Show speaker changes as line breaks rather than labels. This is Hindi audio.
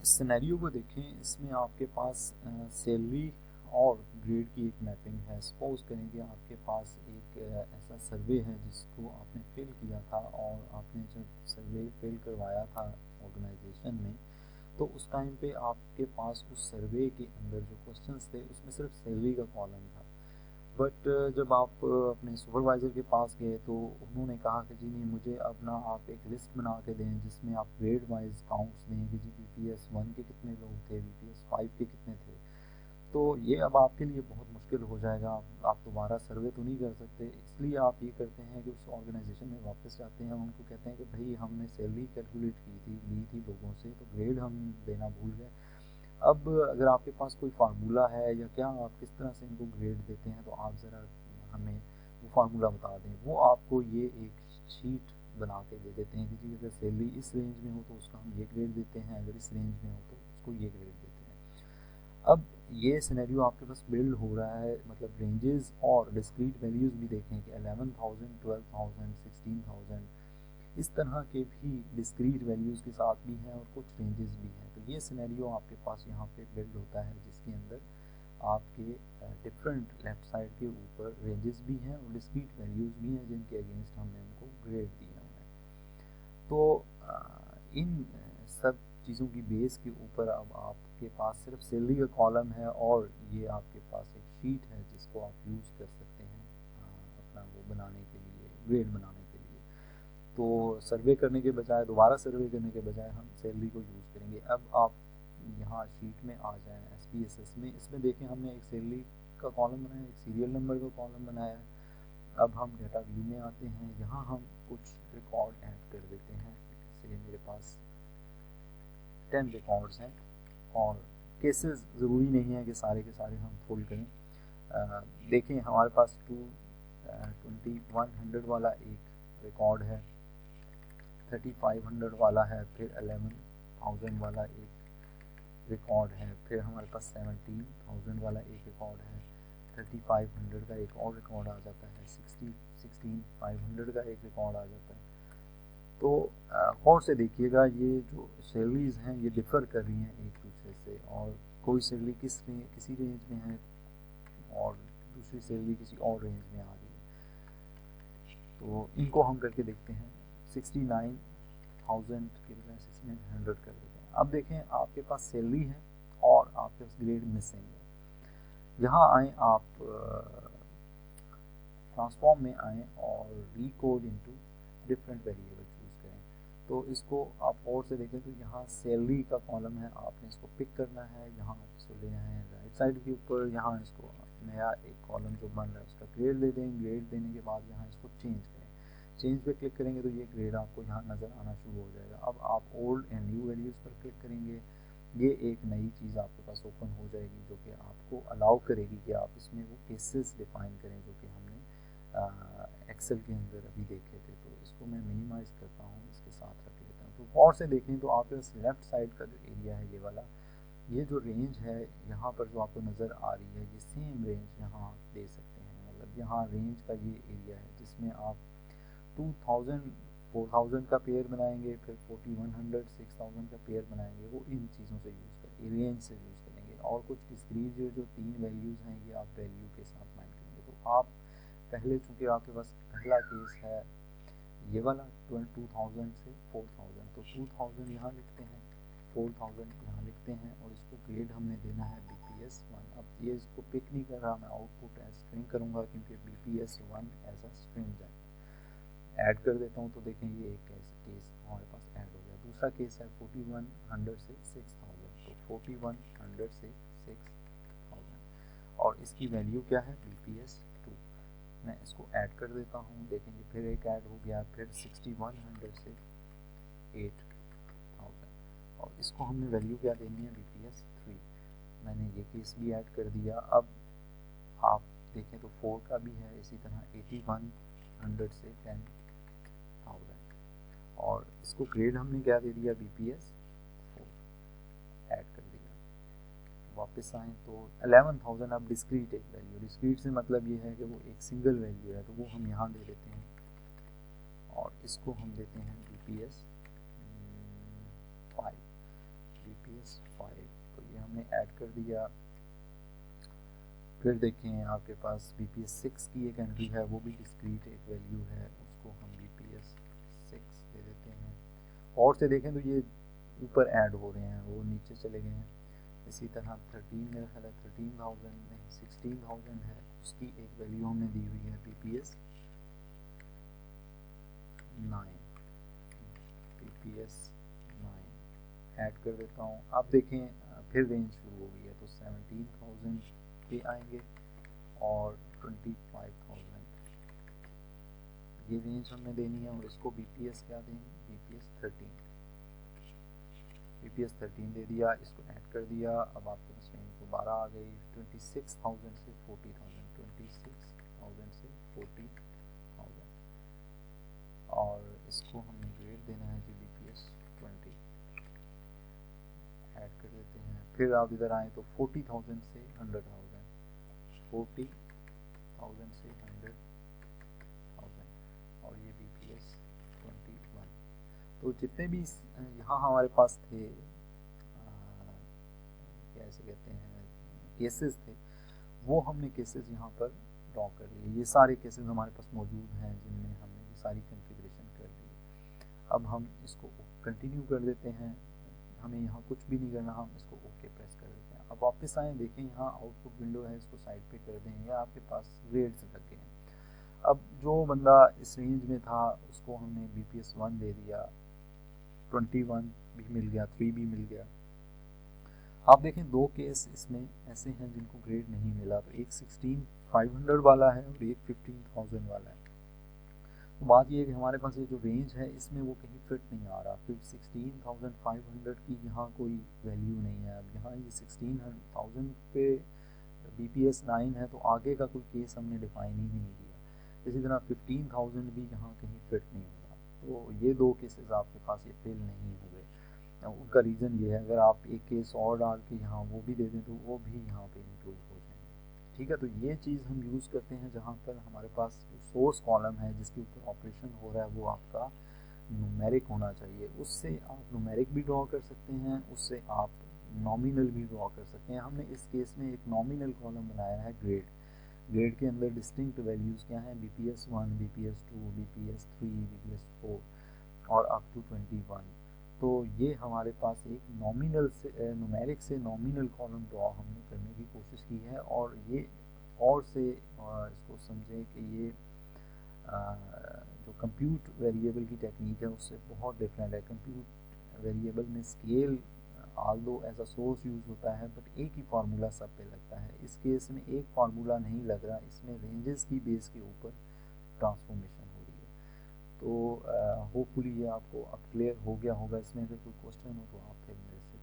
इस सिनेरियो को देखें, इसमें आपके पास सैलरी और ग्रेड की एक मैपिंग है। सपोज करें कि आपके पास एक ऐसा सर्वे है जिसको आपने फिल किया था, और आपने जब सर्वे फिल करवाया था ऑर्गेनाइजेशन में, तो उस टाइम पे आपके पास उस सर्वे के अंदर जो क्वेश्चंस थे उसमें सिर्फ सैलरी का कॉलम था। बट जब आप अपने सुपरवाइज़र के पास गए तो उन्होंने कहा कि जी नहीं, मुझे अब ना आप एक लिस्ट बना के दें जिसमें आप ग्रेड वाइज काउंट्स दें कि जी बीपीएस 1 के कितने लोग थे, बीपीएस 5 के कितने थे। तो ये अब आपके लिए बहुत मुश्किल हो जाएगा। आप दोबारा सर्वे तो नहीं कर सकते, इसलिए आप ये करते हैं कि उस ऑर्गेनाइजेशन में वापस जाते हैं, उनको कहते हैं कि भाई हमने सैलरी कैलकुलेट की थी, ली थी लोगों से, तो ग्रेड हम देना भूल गए। अब अगर आपके पास कोई फार्मूला है या क्या, आप किस तरह से इनको ग्रेड देते हैं, तो आप ज़रा हमें वो फार्मूला बता दें। वो आपको ये एक शीट बना के दे देते हैं कि जी अगर सैलरी इस रेंज में हो तो उसका हम ये ग्रेड देते हैं, अगर इस रेंज में हो तो उसको ये ग्रेड देते हैं। अब ये सिनेरियो आपके पास बिल्ड हो रहा है, मतलब रेंजेस और डिस्क्रीट वैल्यूज़ भी देखें कि 11,000, 12,000, 16,000, इस तरह के भी डिस्क्रीट वैल्यूज़ के साथ भी हैं और कुछ रेंजेस भी हैं। तो ये सिनेरियो आपके पास यहाँ पे बिल्ड होता है जिसके अंदर आपके डिफरेंट लेफ्ट साइड के ऊपर रेंजेस भी हैं और डिस्क्रीट वैल्यूज़ भी हैं जिनके अगेंस्ट हमने उनको ग्रेड दिया हुआ है। तो इन सब चीज़ों की बेस के ऊपर अब आपके पास सिर्फ सैलरी का कॉलम है और ये आपके पास एक शीट है जिसको आप यूज़ कर सकते हैं अपना वो बनाने के लिए, ग्रेड बनाने के लिए। तो सर्वे करने के बजाय, दोबारा सर्वे करने के बजाय हम सैलरी को यूज़ करेंगे। अब आप यहाँ शीट में आ जाएँ, SPSS में, इसमें देखें हमने एक सैलरी का कॉलम बनाया, एक सीरियल नंबर का कॉलम बनाया है। अब हम डेटा व्यू में आते हैं, यहाँ हम कुछ रिकॉर्ड ऐड कर देते हैं। जैसे मेरे पास 10 रिकॉर्ड्स हैं और केसेस ज़रूरी नहीं है कि सारे के सारे हम फुल करें। देखें हमारे पास 2100 वाला एक रिकॉर्ड है, 3500 वाला है, फिर 11,000 वाला एक रिकॉर्ड है, फिर हमारे पास 17,000 वाला एक रिकॉर्ड है, 3500 का एक और रिकॉर्ड आ जाता है, 16,500 का एक रिकॉर्ड आ जाता है। तो गौर से देखिएगा, ये जो सैलरीज़ हैं ये डिफ़र कर रही हैं एक दूसरे से, और कोई सैलरी किसी रेंज में है और दूसरी सैलरी किसी और रेंज में आ रही है। तो इनको हम करके देखते हैं, 69,000 के बजाय 6900 कर देते हैं। अब देखें आपके पास सैलरी है और आपके पास ग्रेड मिसिंग है। यहाँ आएँ आप, ट्रांसफॉर्म में आएँ और Recode into different variable choose करें। तो इसको आप और से देखें तो यहाँ सैलरी का कॉलम है, आपने इसको पिक करना है, यहाँ इसको लेना है राइट साइड के ऊपर, यहाँ इसको नया एक कॉलम जो बन रहा है उसका ग्रेड दे दें। ग्रेड देने के बाद यहाँ इसको चेंज करें, चेंज पे क्लिक करेंगे तो ये ग्रेड आपको यहाँ नज़र आना शुरू हो जाएगा। अब आप ओल्ड एंड न्यू वैल्यूज़ पर क्लिक करेंगे, ये एक नई चीज़ आपके पास ओपन हो जाएगी जो कि आपको अलाउ करेगी कि आप इसमें वो केसेस डिफाइन करें जो कि हमने एक्सेल के अंदर अभी देखे थे। तो इसको मैं मिनिमाइज़ करता हूँ, इसके साथ रख लेता हूँ। तो और से देखें तो आपके पास लेफ़्ट साइड का जो एरिया है ये वाला, ये जो रेंज है यहाँ पर जो आपको नज़र आ रही है, ये सेम रेंज यहाँ आप दे सकते हैं। मतलब यहाँ रेंज का ये एरिया है जिसमें आप 2000 4000 का पेयर बनाएंगे, फिर 4100 6000 का पेयर बनाएंगे, वो इन चीज़ों से यूज़ करेंगे, रेंज से यूज़ करेंगे। और कुछ डिस्क्रीट जो तीन वैल्यूज़ हैं ये आप वैल्यू के साथ माइंड करेंगे। तो आप पहले, चूँकि आपके पास पहला केस है ये वाला 2000 से 4000, तो 2000 यहाँ लिखते हैं, 4000 यहाँ लिखते हैं, और इसको ग्रेड हमने देना है BPS 1। अब ये इसको पिक नहीं कर रहा, मैं आउटपुट एज स्ट्रिंग करूँगा क्योंकि BPS 1 एज अ स्ट्रिंग जाएगा। ऐड कर देता हूँ तो देखें ये एक केस हमारे पास ऐड हो गया। दूसरा केस है 4100 से 6000, तो 4100 से 6000 और इसकी वैल्यू क्या है, BPS 2। मैं इसको ऐड कर देता हूँ, देखेंगे फिर एक ऐड हो गया, फिर 6100 से 8000 और इसको हमने वैल्यू क्या देनी है, BPS 3। मैंने ये केस भी ऐड कर दिया। अब आप देखें तो 4 का भी है इसी तरह, 8100 से 10,000 और इसको ग्रेड हमने क्या दे दिया, BPS 4 ऐड कर दिया। वापस आएँ तो 11,000 अब डिस्क्रीट एक वैल्यू, डिस्क्रीट से मतलब ये है कि वो एक सिंगल वैल्यू है, तो वो हम यहाँ दे देते हैं और इसको हम देते हैं BPS 5, BPS5, तो ये हमने ऐड कर दिया। फिर देखें आपके पास BPS6 की एक एंट्री है, वो भी डिस्क्रीट एक वैल्यू है, उसको हम BPS6 दे देते हैं। और से देखें तो ये ऊपर ऐड हो रहे हैं, वो नीचे चले गए हैं। इसी तरह 13 मेरा ख्याल है 13,000 नहीं 16,000 है, उसकी एक वैल्यू हमने दी हुई है BPS9 ऐड कर देता हूँ। अब देखें फिर रेंज शुरू हो गई है, तो 17,000 पे आएंगे और 25,000 ये रेंज हमने देनी है। और इसको BPS क्या देंगे, BPS13 दे दिया, इसको ऐड कर दिया। अब आपके पास रेंज दोबारा आ गई 26,000 से 40,000, 26,000 से 40,000। और इसको हमने ग्रेड देना है जी BPS20 ऐड कर देते हैं। फिर आप इधर आए तो 40,000 से 100,000, 40,000 से 100,000 और ये BPS21। तो जितने भी यहाँ हमारे पास थे कैसे कहते हैं केसेस थे, वो हमने केसेस यहाँ पर ड्रॉ कर लिए। ये सारे केसेस हमारे पास मौजूद हैं जिनमें हमने ये सारी कॉन्फ़िगरेशन कर ली। अब हम इसको कंटिन्यू कर देते हैं, हमें यहाँ कुछ भी नहीं करना, हम इसको ओके प्रेस कर देते हैं। अब वापस आए, देखें यहाँ आउटपुट विंडो है, इसको साइड पे कर दें, या आपके पास ग्रेड्स लग गए हैं। अब जो बंदा इस रेंज में था उसको हमने BPS1 दे दिया, 21 भी मिल गया, 3 भी मिल गया। आप देखें दो केस इसमें ऐसे हैं जिनको ग्रेड नहीं मिला, तो एक 16,500 वाला है और एक 15,000 वाला है। तो बात ये है कि हमारे पास ये जो रेंज है इसमें वो कहीं फिट नहीं आ रहा। फिर 16,500 की यहाँ कोई वैल्यू नहीं है। अब यहाँ ये 16,000 पे BPS9 है, तो आगे का कोई केस हमने डिफाइन ही नहीं किया। इसी तरह 15,000 भी यहाँ कहीं फिट नहीं हो रहा। तो ये दो केसेस आपके पास ये फिल नहीं हुए। उनका रीज़न ये है, अगर आप एक केस और डाल के यहाँ वो भी दे दें तो वो भी यहाँ पे इंक्लूड हो जाएंगे। ठीक है, तो ये चीज़ हम यूज़ करते हैं जहाँ पर हमारे पास जो सोर्स कॉलम है जिसके ऊपर ऑपरेशन हो रहा है वो आपका न्यूमेरिक होना चाहिए। उससे आप न्यूमेरिक भी ड्रॉ कर सकते हैं, उससे आप नॉमिनल भी ड्रॉ कर सकते हैं। हमने इस केस में एक नॉमिनल कॉलम बनाया है ग्रेड। ग्रेड के अंदर डिस्टिंक्ट वैल्यूज़ क्या हैं, BPS1, BPS2, BPS3, BPS4 और अप टू 21। तो ये हमारे पास एक नॉमिनल से न्यूमेरिक से नॉमिनल कॉलम ड्रॉ हमने करने की कोशिश की है। और ये और से इसको समझें कि ये जो कंप्यूट वेरिएबल की टेक्निक है उससे बहुत डिफरेंट है। कंप्यूट वेरिएबल में scale although as a source use होता है, बट एक ही फार्मूला सब पे लगता है। इस केस में एक फार्मूला नहीं लग रहा, इसमें रेंजेस की बेस के ऊपर ट्रांसफॉर्मेशन हो रही है। तो होपफुली ये आपको अब क्लियर हो गया होगा। इसमें अगर कोई क्वेश्चन हो तो आप फिर मेरे से